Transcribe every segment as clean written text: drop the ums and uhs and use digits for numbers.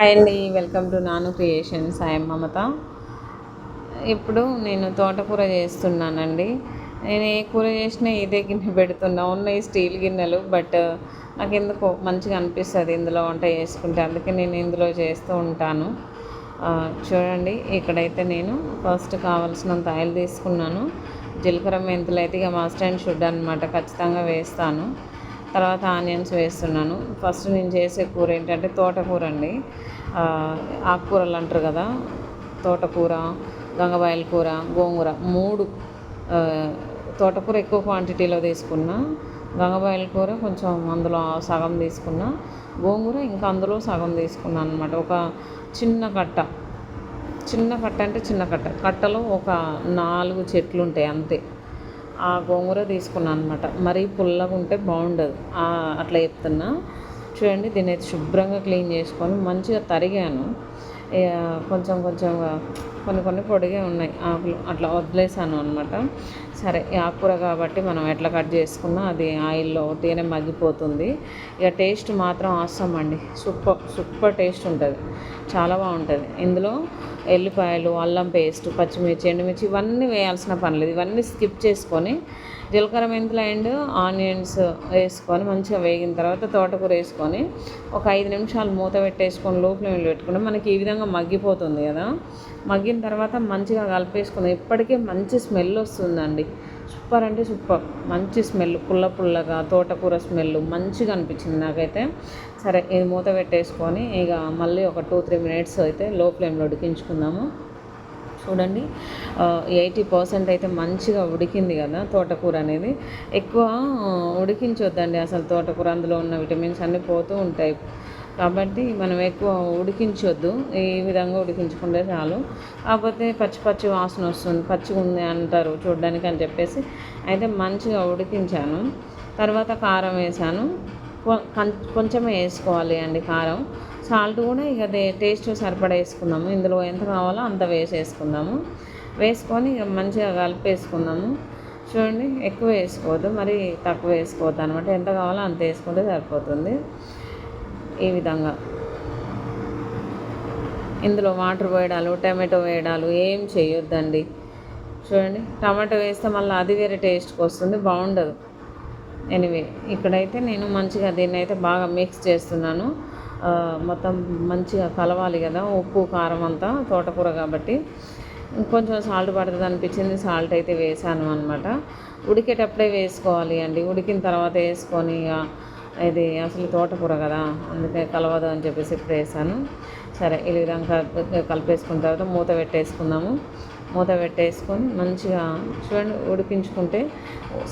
Hi అండి, welcome to నాను creations. I'm మమత. ఇప్పుడు నేను తోటకూర చేస్తున్నానండి. నేను ఏ కూర చేసినా ఇదే గిన్నె పెడుతున్నా. ఉన్న ఈ స్టీల్ గిన్నెలు, బట్ నాకు ఎందుకో మంచిగా అనిపిస్తుంది ఇందులో వంట చేసుకుంటే, అందుకే నేను ఇందులో చేస్తూ ఉంటాను. చూడండి, ఇక్కడైతే నేను ఫస్ట్ కావాల్సినంత ఆయిల్ తీసుకున్నాను. జీలకర్ర మెంతులు అయితే ఇక మస్ట్ అండ్ షుడ్ అనమాట, ఖచ్చితంగా వేస్తాను. తర్వాత ఆనియన్స్ వేస్తున్నాను. ఫస్ట్ నేను చేసే కూర ఏంటంటే తోటకూర అండి. ఆకుకూరలు అంటారు కదా, తోటకూర, గంగబాయల కూర, గోంగూర, మూడు. తోటకూర ఎక్కువ క్వాంటిటీలో తీసుకున్నా, గంగబాయల కూర కొంచెం అందులో సగం తీసుకున్నా, గోంగూర ఇంకా అందులో సగం తీసుకున్నాను అనమాట. ఒక చిన్న కట్ట, చిన్న కట్ట అంటే చిన్న కట్ట, కట్టలో ఒక 4 చెట్లు ఉంటాయి అంతే. ఆ గోంగూర తీసుకున్నాను అనమాట. మరీ పుల్లగా ఉంటే బాగుండదు, అట్లా చెప్తున్నా. చూడండి, దీన్ని అయితే శుభ్రంగా క్లీన్ చేసుకొని మంచిగా తరిగాను. కొంచెం కొంచెంగా కొన్ని పొడిగే ఉన్నాయి ఆకులు, అట్లా వదిలేసాను అనమాట. సరే, ఈ ఆకుకూర కాబట్టి మనం ఎట్లా కట్ చేసుకున్నా అది ఆయిల్లో తేనె మగ్గిపోతుంది. ఇక టేస్ట్ మాత్రం అవసరం అండి, సూపర్ టేస్ట్ ఉంటుంది, చాలా బాగుంటుంది. ఇందులో ఎల్లిపాయలు, అల్లం పేస్ట్, పచ్చిమిర్చి, ఎండుమిర్చి ఇవన్నీ వేయాల్సిన పని లేదు. ఇవన్నీ స్కిప్ చేసుకొని జీలకర్ర మెంతులు అండ్ ఆనియన్స్ వేసుకొని మంచిగా వేగిన తర్వాత తోటకూర వేసుకొని ఒక 5 నిమిషాలు మూత పెట్టేసుకొని లో ఫ్లేమ్లో పెట్టుకుంటే మనకి ఈ విధంగా మగ్గిపోతుంది కదా. మగ్గిన తర్వాత మంచిగా కలిపేసుకుని, ఇప్పటికే మంచి స్మెల్ వస్తుందండి. సూపర్ అంటే సూపర్, మంచి స్మెల్, పుల్లగా తోటకూర స్మెల్ మంచిగా అనిపించింది నాకైతే. సరే, ఇది మూత పెట్టేసుకొని ఇక మళ్ళీ ఒక 2-3 మినిట్స్ అయితే లో ఫ్లేమ్లో ఉడికించుకుందాము. చూడండి, 80% అయితే మంచిగా ఉడికింది కదా తోటకూర అనేది. ఎక్కువ ఉడికించొద్దండి అసలు తోటకూర, అందులో ఉన్న విటమిన్స్ అన్నీ పోతూ ఉంటాయి కాబట్టి మనం ఎక్కువ ఉడికించొద్దు. ఈ విధంగా ఉడికించుకుంటే చాలు. కాకపోతే పచ్చి వాసన వస్తుంది, పచ్చిగా ఉంది అంటారు చూడడానికి అని చెప్పేసి అయితే మంచిగా ఉడికించాను. తర్వాత కారం వేసాను. కొంచెమే వేసుకోవాలి అండి కారం. సాల్ట్ కూడా ఇక టేస్ట్ సరిపడా వేసుకుందాము. ఇందులో ఎంత కావాలో అంత వేసేసుకుందాము. వేసుకొని ఇక మంచిగా కలిపేసుకుందాము. చూడండి, ఎక్కువ వేసుకోవద్దు, మరి తక్కువ వేసుకోవద్దు అనమాట. ఎంత కావాలో అంత వేసుకుంటే సరిపోతుంది. ఈ విధంగా ఇందులో వాటర్ వేయడాలు, టమాటో వేయడాలు ఏం చేయొద్దండి. చూడండి, టమాటో వేస్తే మళ్ళీ అది వేరే టేస్ట్కి వస్తుంది, బాగుండదు. ఎనివే, ఇక్కడైతే నేను మంచిగా దీన్ని అయితే బాగా మిక్స్ చేస్తున్నాను. మొత్తం మంచిగా కలవాలి కదా, ఉప్పు కారం అంతా, తోటకూర కాబట్టి కొంచెం సాల్ట్ పడుతుంది అనిపించింది, సాల్ట్ అయితే వేసాను అనమాట. ఉడికేటప్పుడే వేసుకోవాలి అండి, ఉడికిన తర్వాత వేసుకొని ఇది అసలు తోటకూర కదా అందుకే కలవదు అని చెప్పేసి ఇప్పుడు వేసాను. సరే, ఈ విధంగా కలిపేసుకున్న తర్వాత మూత పెట్టేసుకుందాము. మూత పెట్టేసుకొని మంచిగా చూడండి ఉడికించుకుంటే,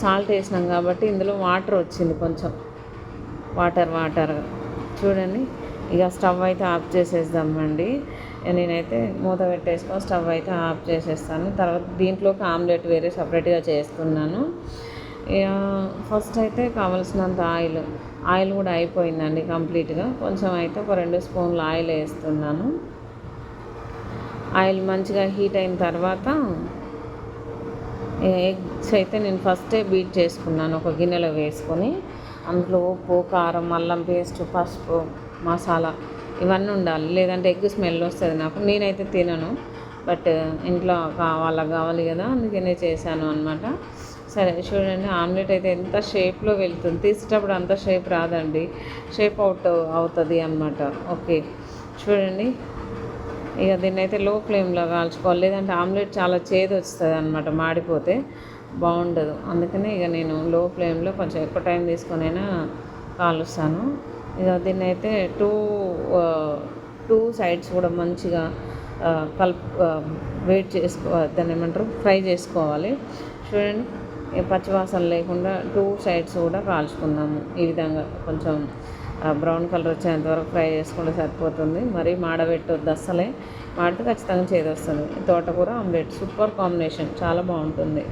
సాల్ట్ వేసినాం కాబట్టి ఇందులో వాటర్ వచ్చింది, కొంచెం వాటర్ చూడండి. ఇక స్టవ్ అయితే ఆఫ్ చేసేద్దామండి. నేనైతే మూత పెట్టేసుకొని స్టవ్ అయితే ఆఫ్ చేసేస్తాను. తర్వాత దీంట్లోకి ఆమ్లెట్ వేరే సపరేట్గా చేస్తున్నాను. ఇక ఫస్ట్ అయితే కావాల్సినంత ఆయిల్ కూడా అయిపోయిందండి కంప్లీట్గా. కొంచెం అయితే ఒక 2 స్పూన్లు ఆయిల్ వేస్తున్నాను. ఆయిల్ మంచిగా హీట్ అయిన తర్వాత ఎగ్స్ అయితే నేను ఫస్టే బీట్ చేసుకున్నాను ఒక గిన్నెలో వేసుకొని. అందులో ఉప్పు, కారం, అల్లం పేస్ట్, పసుపు, మసాలా ఇవన్నీ ఉండాలి, లేదంటే ఎగ్ స్మెల్ వస్తుంది నాకు. నేనైతే తినను, బట్ ఇంట్లో వాళ్ళకి కావాలి కదా అందుకనే చేశాను అనమాట. సరే, చూడండి, ఆమ్లెట్ అయితే ఎంత షేప్లో వెళ్తుంది, తీసేటప్పుడు అంత షేప్ రాదండి, షేప్ అవుతుంది అనమాట. ఓకే, చూడండి, ఇక దీన్ని అయితే లో ఫ్లేమ్లో కాల్చుకోవాలి, లేదంటే ఆమ్లెట్ చాలా చేదు వస్తుంది అనమాట, మాడిపోతే బాగుండదు. అందుకనే ఇక నేను లో ఫ్లేమ్లో కొంచెం ఎక్కువ టైం తీసుకొనైనా కాలుస్తాను. ఇక దీన్ని అయితే టూ సైడ్స్ కూడా మంచిగా వెయిట్ దాన్ని ఏమంటారు, ఫ్రై చేసుకోవాలి. చూడండి, పచ్చివాసన లేకుండా 2 సైడ్స్ కూడా కాల్చుకుందాము. ఈ విధంగా కొంచెం బ్రౌన్ కలర్ వచ్చేంత వరకు ఫ్రై చేసుకుంటే సరిపోతుంది. మరీ మాడబెట్టొద్దు అస్సలే, మాడితే ఖచ్చితంగా చేదు వస్తుంది. తోటకూర ఆమ్లెట్ సూపర్ కాంబినేషన్, చాలా బాగుంటుంది.